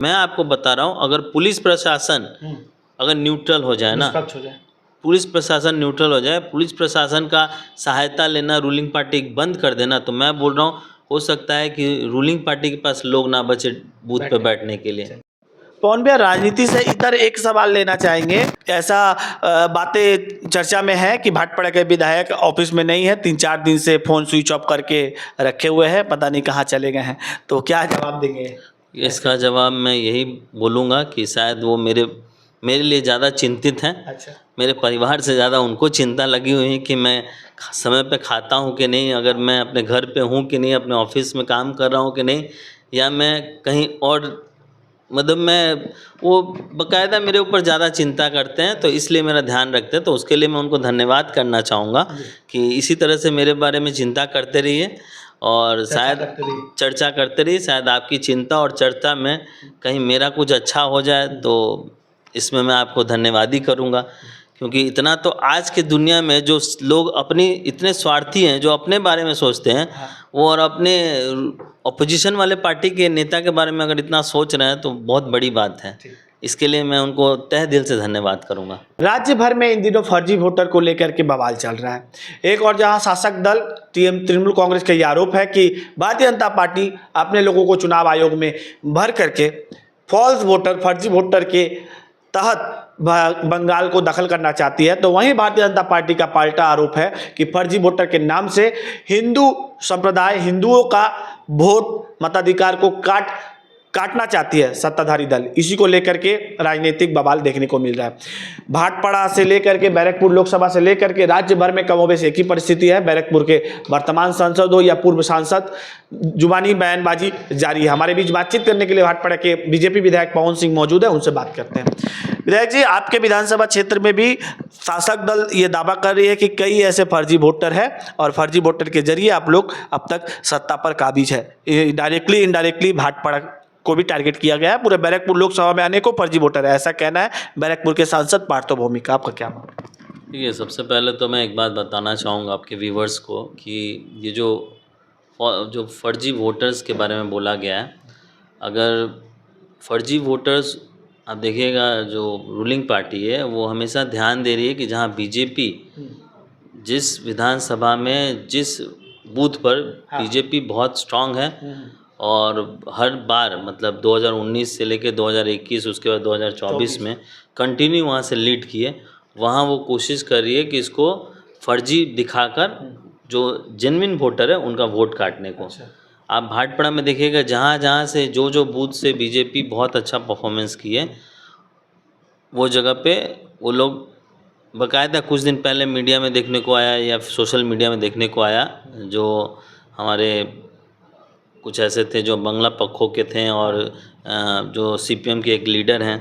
मैं आपको बता रहा हूँ, अगर पुलिस प्रशासन अगर न्यूट्रल हो जाए ना, निष्पक्ष हो जाए, पुलिस प्रशासन न्यूट्रल हो जाए, पुलिस प्रशासन का सहायता लेना रूलिंग पार्टी बंद कर देना, तो मैं बोल रहा हूँ हो सकता है कि रूलिंग पार्टी के पास लोग ना बचे बूथ पे बैठने के लिए। पवन भैया, राजनीति से इधर एक सवाल लेना चाहेंगे। ऐसा बातें चर्चा में है कि भाटपाड़ा के विधायक ऑफिस में नहीं है, 3-4 दिन से फ़ोन स्विच ऑफ करके रखे हुए हैं, पता नहीं कहाँ चले गए हैं, तो क्या जवाब देंगे? इसका जवाब मैं यही बोलूँगा कि शायद वो मेरे लिए ज़्यादा चिंतित हैं। अच्छा, मेरे परिवार से ज़्यादा उनको चिंता लगी हुई है कि मैं समय पे खाता हूँ कि नहीं, अगर मैं अपने घर पे हूँ कि नहीं, अपने ऑफिस में काम कर रहा हूँ कि नहीं, या मैं कहीं और, मतलब मैं, वो बाकायदा मेरे ऊपर ज़्यादा चिंता करते हैं, तो इसलिए मेरा ध्यान रखते हैं। तो उसके लिए मैं उनको धन्यवाद करना चाहूँगा कि इसी तरह से मेरे बारे में चिंता करते रहिए और शायद चर्चा करते रहिए। शायद आपकी चिंता और चर्चा में कहीं मेरा कुछ अच्छा हो जाए, तो इसमें मैं आपको धन्यवाद ही करूँगा। क्योंकि इतना तो आज के दुनिया में जो लोग अपनी इतने स्वार्थी हैं, जो अपने बारे में सोचते हैं, वो और अपने अपोजिशन वाले पार्टी के नेता के बारे में अगर इतना सोच रहे हैं तो बहुत बड़ी बात है। इसके लिए मैं उनको तहे दिल से धन्यवाद करूँगा। राज्य भर में इन दिनों फर्जी वोटर को लेकर के बवाल चल रहा है। एक और जहां शासक दल तृणमूल कांग्रेस का ये आरोप है कि भारतीय जनता पार्टी अपने लोगों को चुनाव आयोग में भर करके फॉल्स वोटर, फर्जी वोटर के तहत बंगाल को दखल करना चाहती है, तो वहीं भारतीय जनता पार्टी का पलटा आरोप है कि फर्जी वोटर के नाम से हिंदू संप्रदाय, हिंदुओं का वोट मताधिकार को काटना चाहती है सत्ताधारी दल। इसी को लेकर के राजनीतिक बवाल देखने को मिल रहा है। भाटपाड़ा से लेकर के बैरकपुर लोकसभा से लेकर के राज्य भर में कमोबेश एक ही परिस्थिति है। बैरकपुर के वर्तमान सांसद हो या पूर्व सांसद, जुबानी बयानबाजी जारी है। हमारे बीच बातचीत करने के लिए भाटपाड़ा के बीजेपी विधायक पवन सिंह मौजूद है, उनसे बात करते हैं। विधायक जी, आपके विधानसभा क्षेत्र में भी शासक दल ये दावा कर रही है कि कई ऐसे फर्जी वोटर है और फर्जी वोटर के जरिए आप लोग अब तक सत्ता पर काबिज है। डायरेक्टली इनडायरेक्टली भाटपाड़ा को भी टारगेट किया गया है। पूरे बैरकपुर लोकसभा में अनेकों फर्जी वोटर है, ऐसा कहना है बैरकपुर के सांसद पार्थो भौमिक का। आपका क्या मानना है? ठीक है, सबसे पहले तो मैं एक बात बताना चाहूँगा आपके व्यूवर्स को कि ये जो फर्जी वोटर्स के बारे में बोला गया है, अगर फर्जी वोटर्स, आप देखिएगा जो रूलिंग पार्टी है वो हमेशा ध्यान दे रही है कि जहाँ बीजेपी जिस विधानसभा में जिस बूथ पर बीजेपी बहुत स्ट्रांग है और हर बार मतलब 2019 से लेकर 2021 उसके बाद 2024 में कंटिन्यू वहाँ से लीड किए, वहाँ वो कोशिश कर रही है कि इसको फर्जी दिखाकर जो जेन्युइन वोटर है उनका वोट काटने को। आप भाटपाड़ा में देखिएगा जहाँ जहाँ से जो बूथ से बीजेपी बहुत अच्छा परफॉर्मेंस की है, वो जगह पे वो लोग बाकायदा कुछ दिन पहले मीडिया में देखने को आया या सोशल मीडिया में देखने को आया, जो हमारे कुछ ऐसे थे जो बंगला पक्षों के थे और जो सीपीएम के एक लीडर हैं,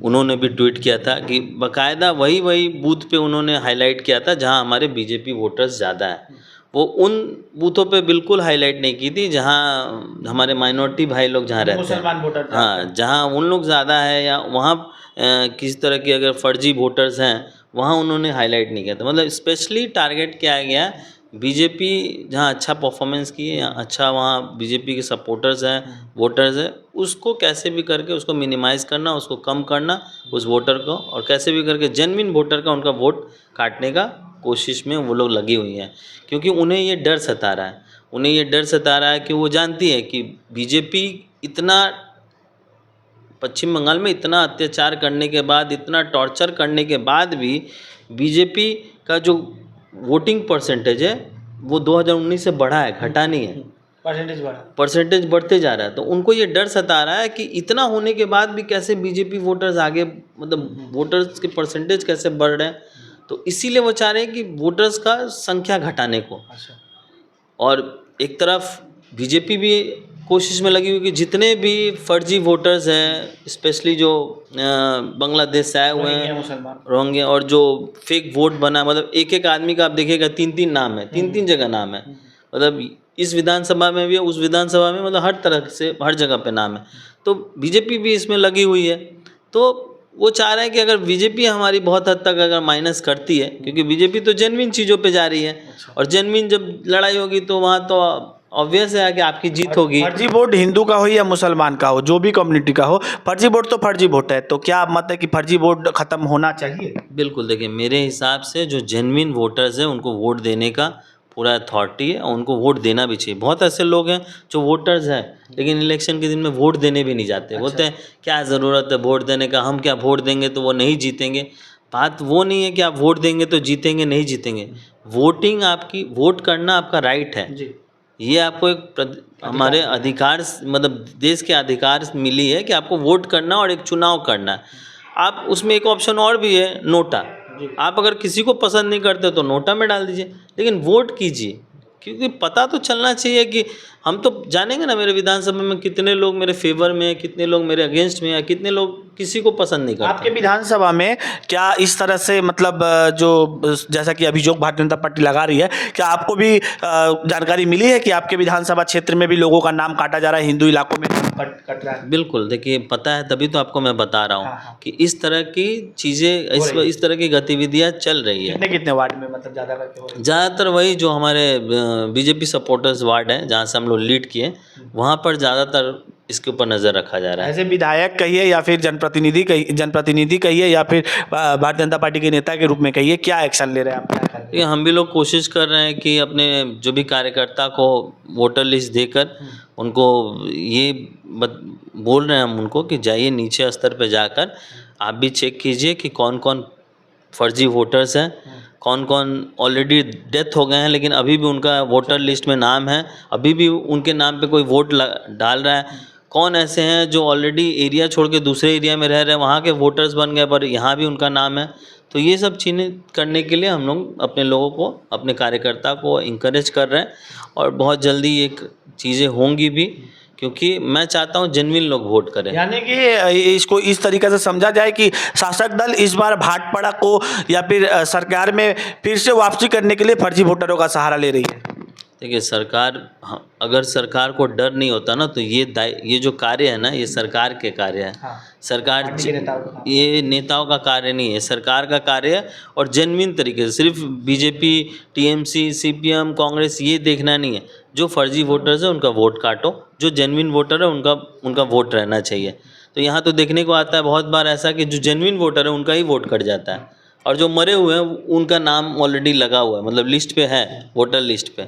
उन्होंने भी ट्वीट किया था कि बाकायदा वही बूथ पे उन्होंने हाईलाइट किया था जहां हमारे बीजेपी वोटर्स ज़्यादा हैं। वो उन बूथों पे बिल्कुल हाईलाइट नहीं की थी जहां हमारे माइनॉरिटी भाई लोग जहां रहते हैं, मुसलमान वोटर, हाँ, जहां उन लोग ज़्यादा है या वहाँ किसी तरह की अगर फर्जी वोटर्स हैं वहाँ उन्होंने हाईलाइट नहीं किया था। मतलब स्पेशली टारगेट किया गया बीजेपी जहाँ अच्छा परफॉर्मेंस किए या अच्छा वहाँ बीजेपी के सपोर्टर्स हैं, वोटर्स हैं, उसको कैसे भी करके उसको मिनिमाइज़ करना, उसको कम करना उस वोटर को, और कैसे भी करके जेन्युइन वोटर का उनका वोट काटने का कोशिश में वो लोग लगी हुई हैं। क्योंकि उन्हें ये डर सता रहा है कि वो जानती है कि बीजेपी इतना पश्चिम बंगाल में इतना अत्याचार करने के बाद, इतना टॉर्चर करने के बाद भी बीजेपी का जो वोटिंग परसेंटेज है वो 2019 से बढ़ा है, घटा नहीं है, परसेंटेज बढ़ते जा रहा है। तो उनको ये डर सता रहा है कि इतना होने के बाद भी कैसे बीजेपी वोटर्स आगे, मतलब वोटर्स के परसेंटेज कैसे बढ़ रहे हैं। तो इसीलिए वो चाह रहे हैं कि वोटर्स का संख्या घटाने को। और एक तरफ बीजेपी भी कोशिश में लगी हुई कि जितने भी फर्जी वोटर्स हैं, स्पेशली जो बांग्लादेश से आए हुए हैं, रोहिंग्या, और जो फेक वोट बना, मतलब एक आदमी का आप देखिएगा 3 नाम है, 3 जगह नाम है, मतलब इस विधानसभा में भी है, उस विधानसभा में, मतलब हर तरह से हर जगह पे नाम है। तो बीजेपी भी इसमें लगी हुई है। तो वो चाह रहे हैं कि अगर बीजेपी हमारी बहुत हद तक अगर माइनस करती है, क्योंकि बीजेपी तो जेन्युइन चीज़ों पे जा रही है, और जेन्युइन जब लड़ाई होगी तो वहाँ तो ऑब्वियस है कि आपकी जीत होगी। फर्जी वोट हिंदू का हो या मुसलमान का हो, जो भी कम्युनिटी का हो, फर्जी वोट तो फर्जी वोट है। तो क्या मत है कि फर्जी वोट खत्म होना चाहिए? बिल्कुल, देखिए मेरे हिसाब से जो जेन्युइन वोटर्स हैं उनको वोट देने का पूरा अथॉरिटी है और उनको वोट देना भी चाहिए। बहुत ऐसे लोग हैं जो वोटर्स हैं लेकिन इलेक्शन के दिन में वोट देने भी नहीं जाते। बोलते हैं क्या ज़रूरत है वोट देने का, हम क्या वोट देंगे तो वो नहीं जीतेंगे। बात वो नहीं है कि आप वोट देंगे तो जीतेंगे, नहीं जीतेंगे। वोटिंग आपकी, वोट करना आपका राइट है। जी। ये आपको हमारे अधिकार मतलब देश के अधिकार मिली है कि आपको वोट करना और एक चुनाव करना है। आप उसमें एक ऑप्शन और भी है, नोटा। आप अगर किसी को पसंद नहीं करते तो नोटा में डाल दीजिए, लेकिन वोट कीजिए। क्योंकि पता तो चलना चाहिए कि हम तो जानेंगे ना मेरे विधानसभा में कितने लोग मेरे फेवर में हैं, कितने लोग मेरे अगेंस्ट में हैं, कितने लोग किसी को पसंद नहीं करते। आपके विधानसभा में क्या इस तरह से मतलब जो जैसा कि अभियोग भारतीय जनता पार्टी लगा रही है, क्या आपको भी जानकारी मिली है कि आपके विधानसभा क्षेत्र में भी लोगों का नाम काटा जा रहा है, हिंदू इलाकों में नाम कट रहा है? बिल्कुल, देखिए पता है तभी तो आपको मैं बता रहा हूँ कि इस तरह की चीज़ें, इस तरह की गतिविधियाँ चल रही है। कितने कितने वार्ड में मतलब ज़्यादा करके हो रही है? ज़्यादातर वही जो हमारे बीजेपी सपोर्टर्स वार्ड है जहाँ से हम लोग लीड किए, वहाँ पर ज़्यादातर इसके ऊपर नज़र रखा जा रहा है। ऐसे विधायक कहिए या फिर जनप्रतिनिधि कहिए या फिर भारतीय जनता पार्टी के नेता के रूप में कहिए, क्या एक्शन ले रहे हैं आप, क्या कर रहे हैं? ये हम भी लोग कोशिश कर रहे हैं कि अपने जो भी कार्यकर्ता को वोटर लिस्ट देकर उनको ये बोल रहे हैं हम उनको कि जाइए नीचे स्तर पे जाकर आप भी चेक कीजिए कि कौन कौन फर्जी वोटर्स हैं, कौन कौन ऑलरेडी डेथ हो गए हैं लेकिन अभी भी उनका वोटर लिस्ट में नाम है, अभी भी उनके नाम पे कोई वोट डाल रहा है। कौन ऐसे हैं जो ऑलरेडी एरिया छोड़ के दूसरे एरिया में रह रहे हैं, वहाँ के वोटर्स बन गए पर यहाँ भी उनका नाम है। तो ये सब चीज़ें करने के लिए हम लोग अपने लोगों को, अपने कार्यकर्ता को इंकरेज कर रहे हैं और बहुत जल्दी ये चीज़ें होंगी भी, क्योंकि मैं चाहता हूँ जेन्युइन लोग वोट करें। यानी कि इसको इस तरीके से समझा जाए कि शासक दल इस बार भाटपड़ा को या फिर सरकार में फिर से वापसी करने के लिए फर्जी वोटरों का सहारा ले रही है। देखिए सरकार, अगर सरकार को डर नहीं होता ना तो ये जो कार्य है ना ये सरकार के कार्य है। सरकार ये नेताओं का कार्य नहीं है, सरकार का कार्य है। और जेन्युइन तरीके से सिर्फ बीजेपी, टीएमसी, सीपीएम, कांग्रेस ये देखना नहीं है। जो फर्जी वोटर्स है उनका वोट काटो, जो जेन्युइन वोटर है उनका वोट रहना चाहिए। तो यहाँ तो देखने को आता है बहुत बार ऐसा कि जो जेन्युइन वोटर है उनका ही वोट कट जाता है और जो मरे हुए हैं उनका नाम ऑलरेडी लगा हुआ है, मतलब लिस्ट पे है, वोटर लिस्ट पे।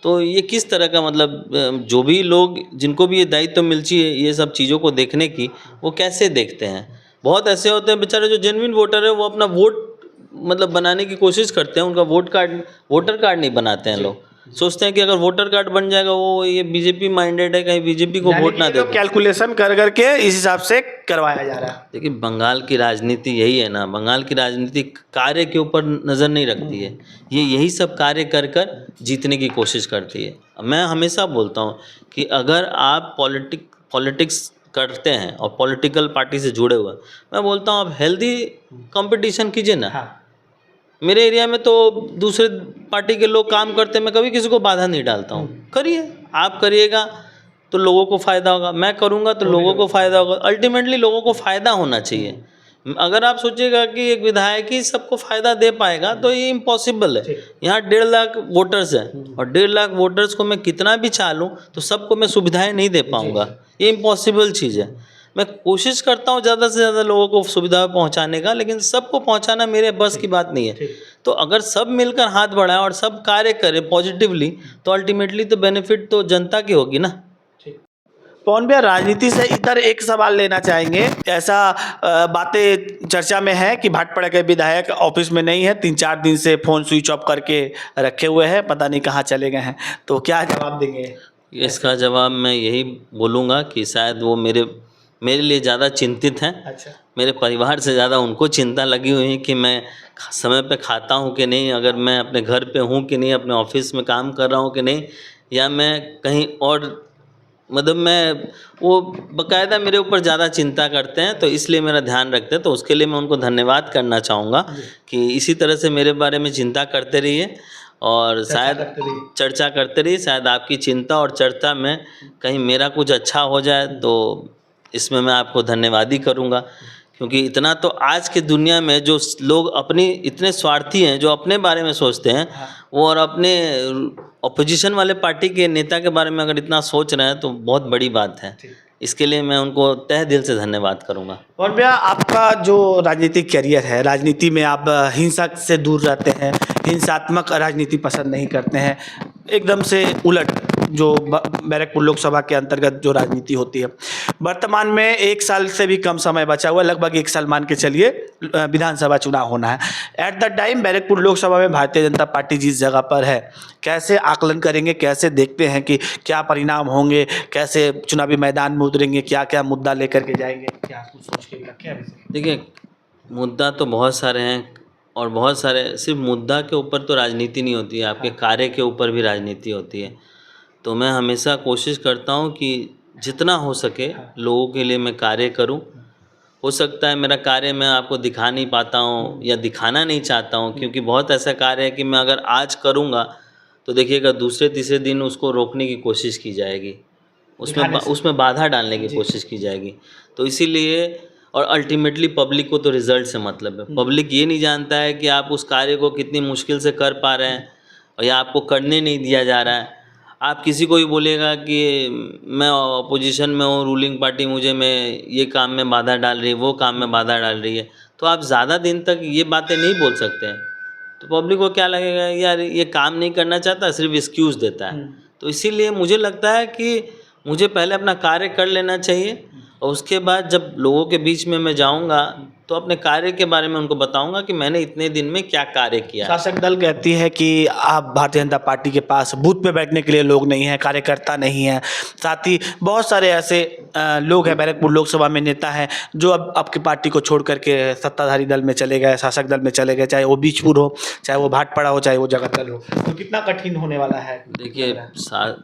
तो ये किस तरह का मतलब जो भी लोग जिनको भी ये दायित्व मिलती है ये सब चीज़ों को देखने की, वो कैसे देखते हैं। बहुत ऐसे होते हैं बेचारे जो जेन्युइन वोटर है वो अपना वोट मतलब बनाने की कोशिश करते हैं, उनका वोटर कार्ड नहीं बनाते हैं। लोग सोचते हैं कि अगर वोटर कार्ड बन जाएगा वो ये बीजेपी माइंडेड है, कहीं बीजेपी को वोट ना दे। कैलकुलेशन कर करके इस हिसाब से करवाया जा रहा है। देखिए बंगाल की राजनीति यही है ना, बंगाल की राजनीति कार्य के ऊपर नज़र नहीं रखती है, ये यही सब कार्य कर कर जीतने की कोशिश करती है। मैं हमेशा बोलता हूँ कि अगर आप पॉलिटिक्स करते हैं और पॉलिटिकल पार्टी से जुड़े हुए, मैं बोलता हूँ आप हेल्दी कंपटीशन कीजिए ना। मेरे एरिया में तो दूसरे पार्टी के लोग काम करते हैं, मैं कभी किसी को बाधा नहीं डालता हूँ। करिए, आप करिएगा तो लोगों को फ़ायदा होगा, मैं करूँगा तो लोगों को फ़ायदा होगा। अल्टीमेटली लोगों को फ़ायदा होना चाहिए। अगर आप सोचिएगा कि एक विधायक ही सबको फ़ायदा दे पाएगा तो ये इम्पॉसिबल है। यहाँ 1.5 लाख वोटर्स हैं और 1.5 लाख वोटर्स को मैं कितना भी चाह लूँ तो सबको मैं सुविधाएँ नहीं दे पाऊँगा, ये इम्पॉसिबल चीज़ है। मैं कोशिश करता हूँ ज़्यादा से ज़्यादा लोगों को सुविधा पहुँचाने का, लेकिन सबको पहुँचाना मेरे बस की बात नहीं है। तो अगर सब मिलकर हाथ बढ़ाएं और सब कार्य करें पॉजिटिवली तो अल्टीमेटली तो बेनिफिट तो जनता की होगी ना। पवन भैया, राजनीति से इधर एक सवाल लेना चाहेंगे। ऐसा बातें चर्चा में है कि भाटपड़ा के विधायक ऑफिस में नहीं है, 3-4 दिन से फ़ोन स्विच ऑफ करके रखे हुए हैं, पता नहीं कहाँ चले गए हैं। तो क्या जवाब देंगे? इसका जवाब मैं यही बोलूँगा कि शायद वो मेरे लिए ज़्यादा चिंतित हैं। अच्छा। मेरे परिवार से ज़्यादा उनको चिंता लगी हुई है कि मैं समय पे खाता हूँ कि नहीं, अगर मैं अपने घर पे हूँ कि नहीं, अपने ऑफिस में काम कर रहा हूँ कि नहीं, या मैं कहीं और, मतलब मैं वो बाकायदा मेरे ऊपर ज़्यादा चिंता करते हैं, तो इसलिए मेरा ध्यान रखते हैं। तो उसके लिए मैं उनको धन्यवाद करना चाहूँगा कि इसी तरह से मेरे बारे में चिंता करते रहिए और शायद चर्चा करते रहिए। शायद आपकी चिंता और चर्चा में कहीं मेरा कुछ अच्छा हो जाए तो इसमें मैं आपको धन्यवाद ही करूँगा, क्योंकि इतना तो आज के दुनिया में जो लोग अपनी इतने स्वार्थी हैं, जो अपने बारे में सोचते हैं, वो और अपने अपोजिशन वाले पार्टी के नेता के बारे में अगर इतना सोच रहे हैं तो बहुत बड़ी बात है। इसके लिए मैं उनको तहे दिल से धन्यवाद करूंगा। और भैया, आपका जो राजनीतिक करियर है, राजनीति में आप हिंसा से दूर रहते हैं, हिंसात्मक राजनीति पसंद नहीं करते हैं, एकदम से उलट जो बैरकपुर लोकसभा के अंतर्गत जो राजनीति होती है। वर्तमान में 1 साल से भी कम समय बचा हुआ है, लगभग 1 साल मान के चलिए, विधानसभा चुनाव होना है। At the time Barrackpore Lok Sabha में भारतीय जनता पार्टी जिस जगह पर है, कैसे आकलन करेंगे, कैसे देखते हैं कि क्या परिणाम होंगे, कैसे चुनावी मैदान में उतरेंगे, क्या क्या मुद्दा लेकर के जाएंगे, क्या कुछ सोच के रखे हैं? देखिए, मुद्दा तो बहुत सारे हैं और बहुत सारे, सिर्फ मुद्दा के ऊपर तो राजनीति नहीं होती है, आपके कार्य के ऊपर भी राजनीति होती है। तो मैं हमेशा कोशिश करता हूँ कि जितना हो सके लोगों के लिए मैं कार्य करूँ। हो सकता है मेरा कार्य मैं आपको दिखा नहीं पाता हूँ या दिखाना नहीं चाहता हूँ, क्योंकि बहुत ऐसा कार्य है कि मैं अगर आज करूँगा तो देखिएगा दूसरे तीसरे दिन उसको रोकने की कोशिश की जाएगी, उसमें बाधा डालने की कोशिश की जाएगी। तो इसीलिए, और अल्टीमेटली पब्लिक को तो रिजल्ट से मतलब है। पब्लिक ये नहीं जानता है कि आप उस कार्य को कितनी मुश्किल से कर पा रहे हैं और या आपको करने नहीं दिया जा रहा है। आप किसी को भी बोलेगा कि मैं अपोजिशन में हूँ, रूलिंग पार्टी मुझे ये काम में बाधा डाल रही है, वो काम में बाधा डाल रही है, तो आप ज़्यादा दिन तक ये बातें नहीं बोल सकते हैं। तो पब्लिक को क्या लगेगा, यार ये काम नहीं करना चाहता, सिर्फ एक्सक्यूज़ देता है। तो इसीलिए मुझे लगता है कि मुझे पहले अपना कार्य कर लेना चाहिए और उसके बाद जब लोगों के बीच में मैं जाऊंगा तो अपने कार्य के बारे में उनको बताऊंगा कि मैंने इतने दिन में क्या कार्य किया। शासक दल कहती है कि आप भारतीय जनता पार्टी के पास बूथ पे बैठने के लिए लोग नहीं हैं, कार्यकर्ता नहीं हैं। साथ ही बहुत सारे ऐसे लोग हैं, बैरकपुर लोकसभा में नेता हैं जो अब आपकी पार्टी को छोड़ करके सत्ताधारी दल में चले गए, शासक दल में चले गए, चाहे वो बीजपुर हो, चाहे वो भाटपड़ा हो, चाहे वो जगतदल हो। तो कितना कठिन होने वाला है? देखिए,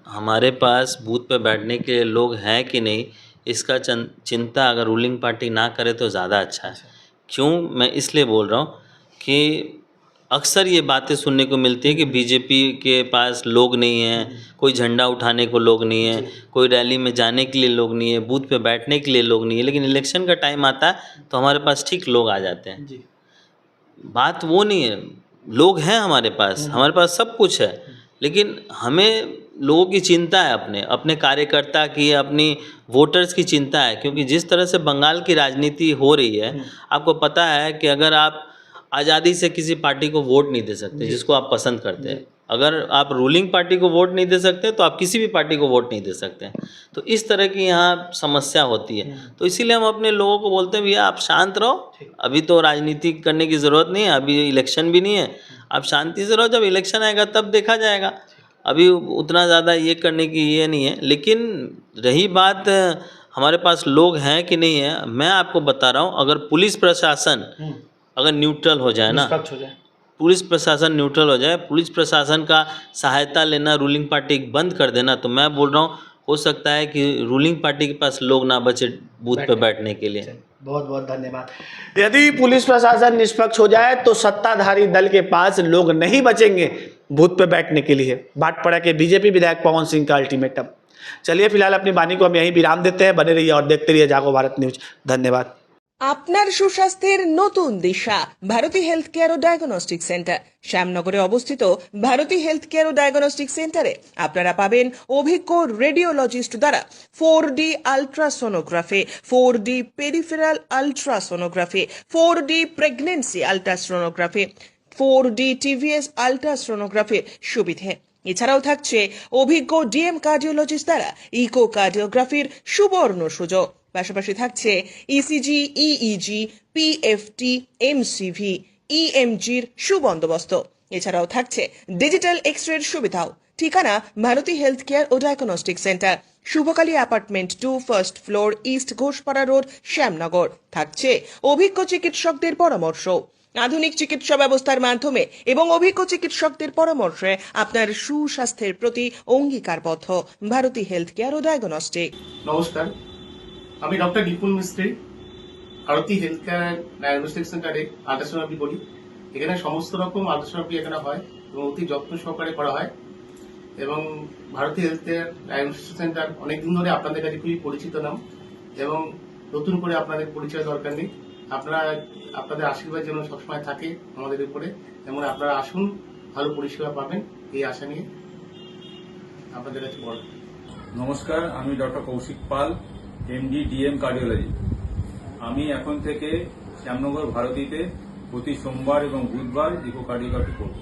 हमारे पास बूथ पे बैठने के लिए लोग हैं कि नहीं, इसका चिंता अगर रूलिंग पार्टी ना करे तो ज़्यादा अच्छा है। क्यों मैं इसलिए बोल रहा हूँ कि अक्सर ये बातें सुनने को मिलती है कि बीजेपी के पास लोग नहीं हैं, कोई झंडा उठाने को लोग नहीं है, कोई रैली में जाने के लिए लोग नहीं है, बूथ पे बैठने के लिए लोग नहीं है, लेकिन इलेक्शन का टाइम आता है तो हमारे पास ठीक लोग आ जाते हैं। बात वो नहीं है, लोग हैं हमारे पास सब कुछ है, लेकिन हमें लोगों की चिंता है, अपने कार्यकर्ता की, अपनी वोटर्स की चिंता है। क्योंकि जिस तरह से बंगाल की राजनीति हो रही है, आपको पता है कि अगर आप आज़ादी से किसी पार्टी को वोट नहीं दे सकते जिसको आप पसंद करते हैं, अगर आप रूलिंग पार्टी को वोट नहीं दे सकते तो आप किसी भी पार्टी को वोट नहीं दे सकते। तो इस तरह की यहाँ समस्या होती है। तो इसीलिए हम अपने लोगों को बोलते हैं, भैया आप शांत रहो, अभी तो राजनीति करने की ज़रूरत नहीं है, अभी इलेक्शन भी नहीं है, आप शांति से रहो, जब इलेक्शन आएगा तब देखा जाएगा। अभी उतना ज़्यादा ये करने की ये नहीं है। लेकिन रही बात हमारे पास लोग हैं कि नहीं है, मैं आपको बता रहा हूँ, अगर पुलिस प्रशासन अगर न्यूट्रल हो जाए ना, पुलिस प्रशासन न्यूट्रल हो जाए, पुलिस प्रशासन का सहायता लेना रूलिंग पार्टी बंद कर देना, तो मैं बोल रहा हूँ हो सकता है कि रूलिंग पार्टी के पास लोग ना बचे बूथ पे बैठने के लिए। बहुत बहुत धन्यवाद। यदि पुलिस प्रशासन निष्पक्ष हो जाए तो सत्ताधारी दल के पास लोग नहीं बचेंगे बूथ पे बैठने के लिए। भाटपड़ा के बीजेपी विधायक पवन सिंह का अल्टीमेटम। चलिए फिलहाल अपनी वाणी को हम यहीं विराम देते हैं। बने रहिए और देखते रहिए जागो भारत न्यूज। धन्यवाद। আপনার সুস্বাস্থ্যের নতুন দিশা ভারতী হেলথ কেয়ার ও ডায়াগনস্টিক সেন্টার শ্যামনগরে অবস্থিত। ভারতী হেলথ কেয়ার ও ডায়াগনস্টিক সেন্টারে আপনারা পাবেন অভিজ্ঞ রেডিওলজিস্ট দ্বারা 4D ultrasonography, 4D peripheral ultrasonography, 4D pregnancy ultrasonography, 4D TVS আলট্রাসোনোগ্রাফির সুবিধে। এছাড়াও থাকছে অভিজ্ঞ ডিএম কার্ডিওলজিস্ট দ্বারা ইকোকার্ডিওগ্রাফির সুবর্ণ সুযোগ। পাশাপাশি থাকছে ইসিজি, ইইজি, পিএফটি, এমসিভি, ইএমজির সুবন্দোবস্ত। এছাড়াও থাকছে ডিজিটাল এক্স-রের সুবিধাও। ঠিকানা ভারতী হেলথ কেয়ার ও diagnostic centre, Shubhakali apartment 2, first floor, east Ghoshpara road, Shyamnagar. থাকছে অভিজ্ঞ চিকিৎসকদের পরামর্শ। আধুনিক চিকিৎসা ব্যবস্থার মাধ্যমে এবং অভিজ্ঞ চিকিৎসকদের পরামর্শে আপনার সুস্বাস্থ্যের প্রতি অঙ্গীকারবদ্ধ ভারতী হেলথ কেয়ার ও ডায়াগনস্টিক। নমস্কার, আমি ডক্টর বিপুল মিস্ত্রি, ভারতী হেলথ কেয়ার ডায়াগনস্টিক সেন্টারে আল্ট্রাসোনোগ্রাফি করি। এখানে সমস্ত রকম আল্ট্রাসোনোগ্রাফি এখানে হয় এবং অতি যত্ন সহকারে করা হয়। এবং Bharati health care diagnostic centre অনেকদিন ধরে আপনাদের কাছে খুবই পরিচিত নাম এবং নতুন করে আপনাদের পরিচয় দরকার নেই। আপনাদের আশীর্বাদ যেন সবসময় থাকে আমাদের উপরে, যেমন আপনারা আসুন, ভালো পরিষেবা পাবেন এই আশা নিয়ে আপনাদের কাছে বলা। নমস্কার, আমি ডক্টর কৌশিক পাল, এমডি ডিএম কার্ডিওলজি। আমি এখন থেকে শ্যামনগর ভারতীতে প্রতি সোমবার এবং বুধবার ইকোকার্ডিওগ্রাফি করব।